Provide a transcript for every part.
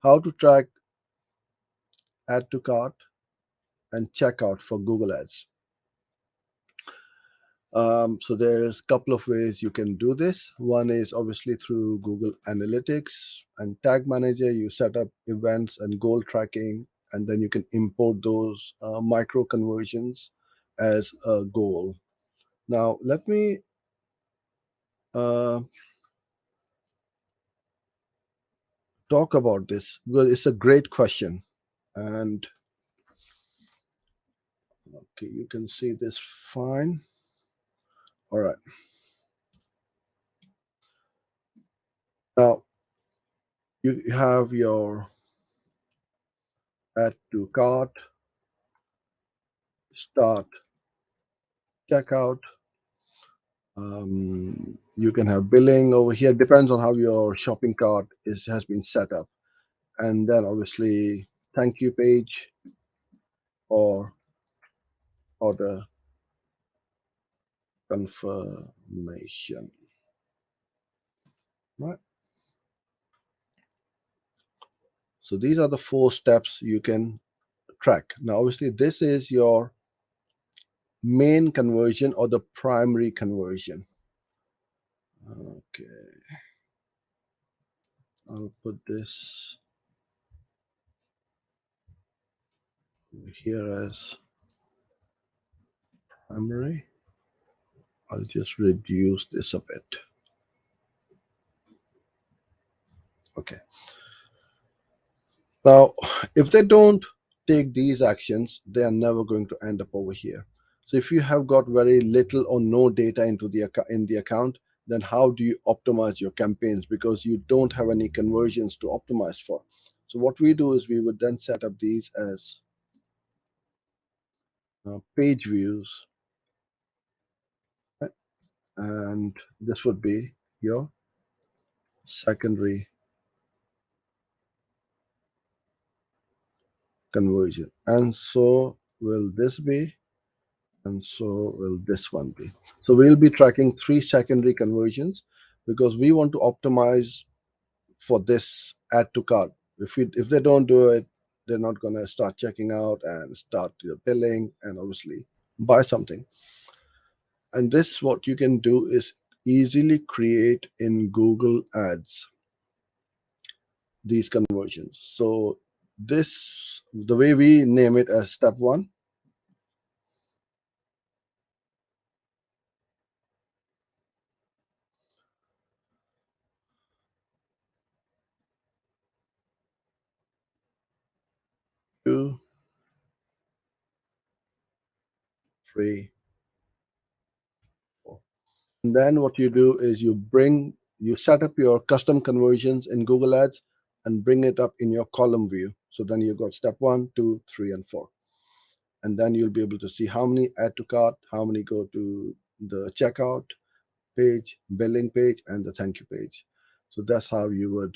how to track add to cart and checkout for Google Ads. So there's a couple of ways you can do this. One is obviously through Google Analytics and Tag Manager. You set up events and goal tracking, and then you can import those micro conversions as a goal. Now, let me talk about this because it's a great question. And okay, you can see this fine. All right. Now, you have your add to cart, start checkout. You can have billing over here. Depends on how your shopping cart has been set up, and then obviously thank you page or order confirmation. Right. So these are the 4 steps you can track. Now, obviously, this is your main conversion or the primary conversion. Okay, I'll put this here as primary. I'll just reduce this a bit. Okay. Now, if they don't take these actions, they are never going to end up over here. So if you have got very little or no data into the account, then how do you optimize your campaigns? Because you don't have any conversions to optimize for. So what we do is we would then set up these as page views, right? And this would be your secondary conversion. And so will this be, and so will this one be. So we'll be tracking 3 secondary conversions because we want to optimize for this add to cart. If they don't do it, they're not going to start checking out and start billing and obviously buy something. And this, what you can do is easily create in Google Ads these conversions. So this, the way we name it as step 1, 2, 3, 4. And then what you do is you set up your custom conversions in Google Ads and bring it up in your column view. So then you've got step 1, 2, 3, and 4. And then you'll be able to see how many add to cart, how many go to the checkout page, billing page, and the thank you page. So that's how you would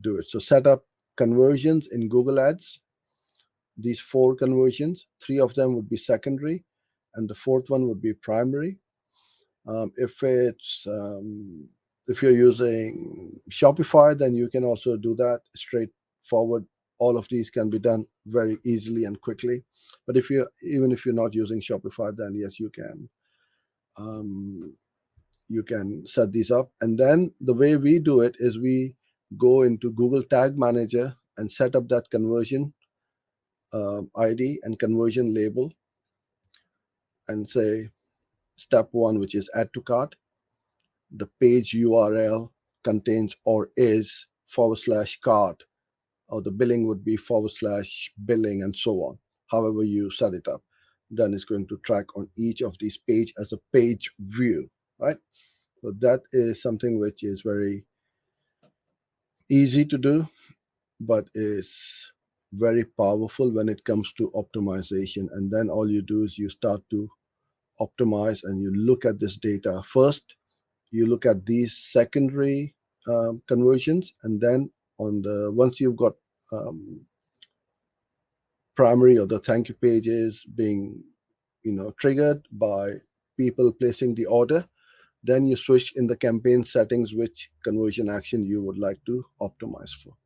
do it. So set up conversions in Google Ads. These 4 conversions, 3 of them would be secondary, and the 4th one would be primary. If you're using Shopify, then you can also do that straightforward. All of these can be done very easily and quickly. But even if you're not using Shopify, then yes, you can set these up. And then the way we do it is we go into Google Tag Manager and set up that conversion ID and conversion label and say step 1, which is add to cart. The page URL contains or is /cart, or the billing would be /billing, and so on. However you set it up, then it's going to track on each of these page as a page view, right? So that is something which is very easy to do, but is very powerful when it comes to optimization. And then all you do is you start to optimize and you look at this data. First, you look at these secondary conversions, and then once you've got primary or the thank you pages being triggered by people placing the order, then you switch in the campaign settings which conversion action you would like to optimize for.